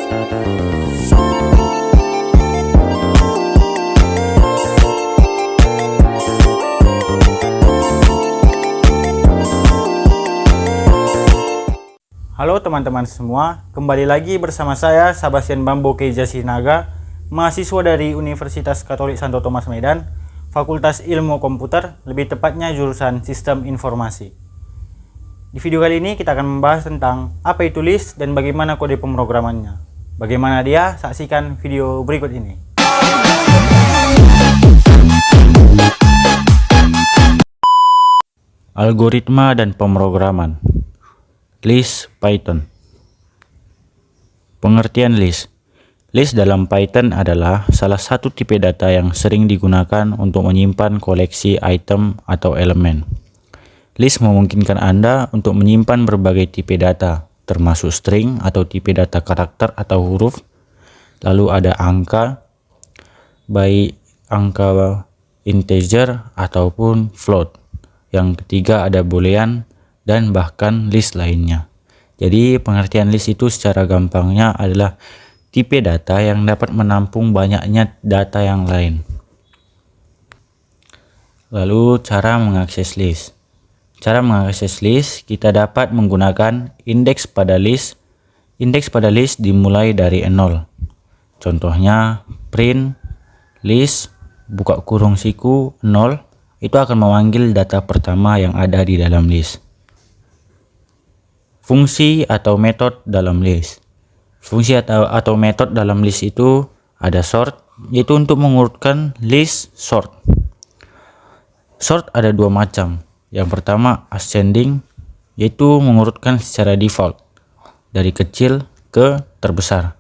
Halo teman-teman semua, kembali lagi bersama saya Sebastian Bambo Keija Sinaga, mahasiswa dari Universitas Katolik Santo Thomas Medan, Fakultas Ilmu Komputer, lebih tepatnya jurusan Sistem Informasi. Di video kali ini kita akan membahas tentang apa itu list dan bagaimana kode pemrogramannya. Bagaimana dia? Saksikan video berikut ini. Algoritma dan pemrograman. List Python. Pengertian list. List dalam Python adalah salah satu tipe data yang sering digunakan untuk menyimpan koleksi item atau elemen. List memungkinkan Anda untuk menyimpan berbagai tipe data, termasuk string atau tipe data karakter atau huruf. Lalu ada angka, baik angka integer ataupun float. Yang ketiga ada boolean dan bahkan list lainnya. Jadi pengertian list itu secara gampangnya adalah tipe data yang dapat menampung banyaknya data yang lain. Lalu cara mengakses list. Cara mengakses list kita dapat menggunakan indeks pada list. Indeks pada list dimulai dari 0. Contohnya print list buka kurung siku 0 itu akan memanggil data pertama yang ada di dalam list. Fungsi atau metode dalam list. Fungsi atau metode dalam list itu ada sort, yaitu untuk mengurutkan list sort. Sort ada dua macam. Yang pertama ascending, yaitu mengurutkan secara default dari kecil ke terbesar.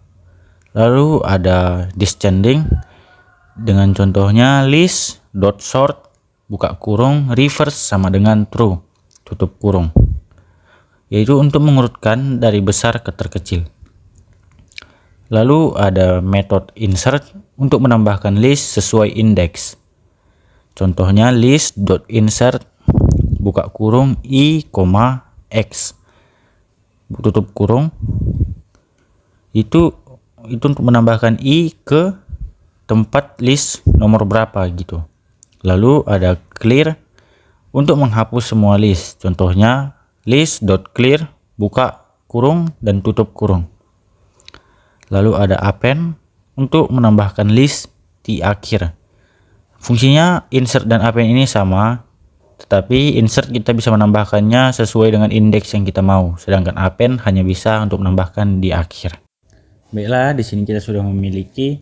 Lalu ada descending dengan contohnya list.sort buka kurung reverse sama dengan true tutup kurung, yaitu untuk mengurutkan dari besar ke terkecil. Lalu ada metode insert untuk menambahkan list sesuai indeks. Contohnya list.insert buka kurung i, x tutup kurung, itu untuk menambahkan i ke tempat list nomor berapa gitu. Lalu ada clear untuk menghapus semua list. Contohnya list.clear buka kurung dan tutup kurung. Lalu ada append untuk menambahkan list di akhir. Fungsinya insert dan append ini sama, tetapi insert kita bisa menambahkannya sesuai dengan indeks yang kita mau, sedangkan append hanya bisa untuk menambahkan di akhir. Baiklah, di sini kita sudah memiliki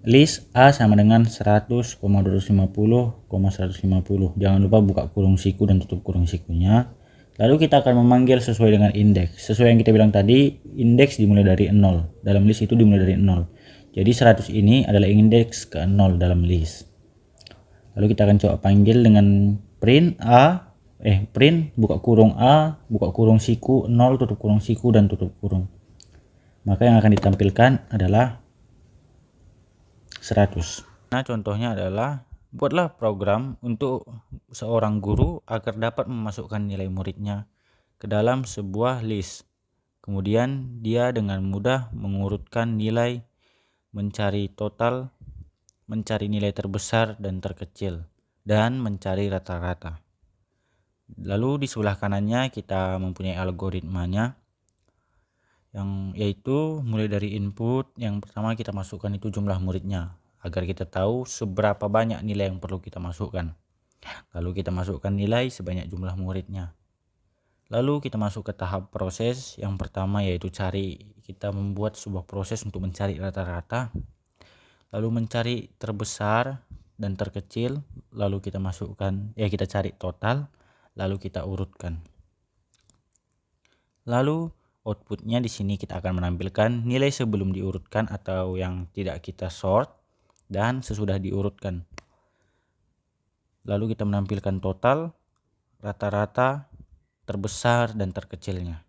list A sama dengan 100,250,150. Jangan lupa buka kurung siku dan tutup kurung sikunya. Lalu kita akan memanggil sesuai dengan indeks. Sesuai yang kita bilang tadi, indeks dimulai dari 0. Dalam list itu dimulai dari 0. Jadi 100 ini adalah indeks ke 0 dalam list. Lalu kita akan coba panggil dengan print buka kurung A, buka kurung siku 0, tutup kurung siku dan tutup kurung. Maka yang akan ditampilkan adalah 100. Nah, contohnya adalah buatlah program untuk seorang guru agar dapat memasukkan nilai muridnya ke dalam sebuah list. Kemudian dia dengan mudah mengurutkan nilai, mencari total, mencari nilai terbesar dan terkecil, dan mencari rata-rata. Lalu di sebelah kanannya kita mempunyai algoritmanya, yang yaitu mulai dari input. Yang pertama kita masukkan itu jumlah muridnya agar kita tahu seberapa banyak nilai yang perlu kita masukkan. Lalu kita masukkan nilai sebanyak jumlah muridnya. Lalu kita masuk ke tahap proses yang pertama, yaitu kita membuat sebuah proses untuk mencari rata-rata, lalu mencari terbesar dan terkecil, lalu kita kita cari total, lalu kita urutkan. Lalu outputnya di sini kita akan menampilkan nilai sebelum diurutkan atau yang tidak kita sort dan sesudah diurutkan. Lalu kita menampilkan total, rata-rata, terbesar dan terkecilnya.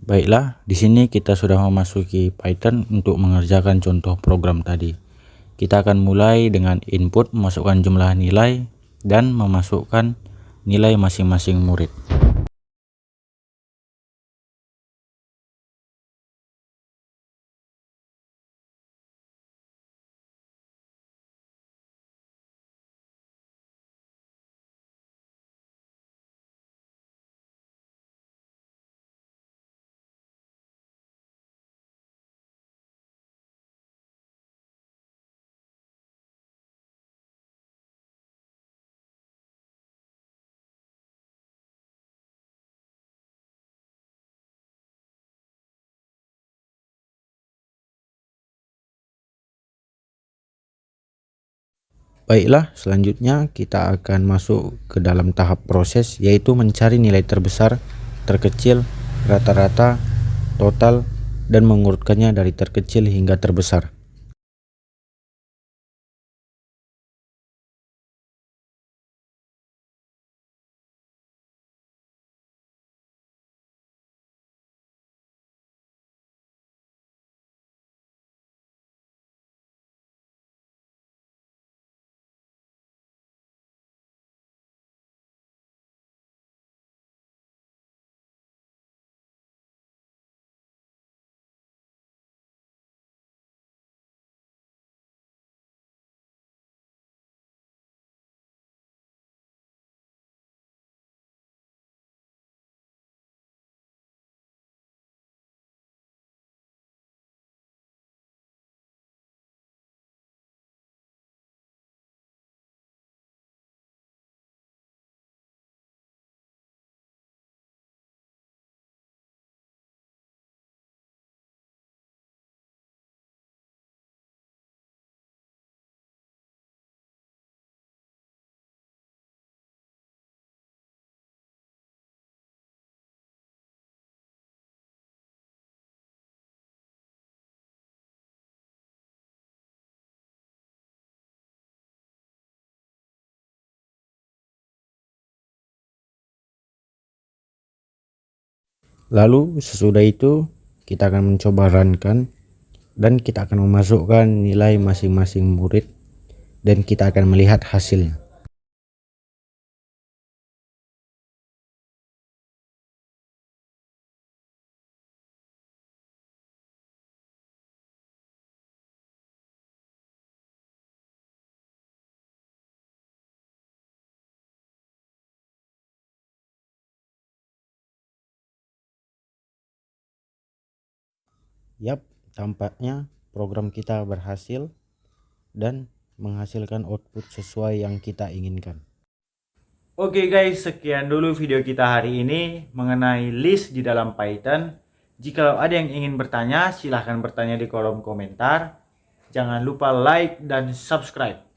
Baiklah, di sini kita sudah memasuki Python untuk mengerjakan contoh program tadi. Kita akan mulai dengan input memasukkan jumlah nilai dan memasukkan nilai masing-masing murid. Baiklah, selanjutnya kita akan masuk ke dalam tahap proses, yaitu mencari nilai terbesar, terkecil, rata-rata, total, dan mengurutkannya dari terkecil hingga terbesar. Lalu sesudah itu kita akan mencoba runkan dan kita akan memasukkan nilai masing-masing murid dan kita akan melihat hasilnya. Yap, tampaknya program kita berhasil dan menghasilkan output sesuai yang kita inginkan. Oke guys, sekian dulu video kita hari ini mengenai list di dalam Python. Jika ada yang ingin bertanya, silahkan bertanya di kolom komentar. Jangan lupa like dan subscribe.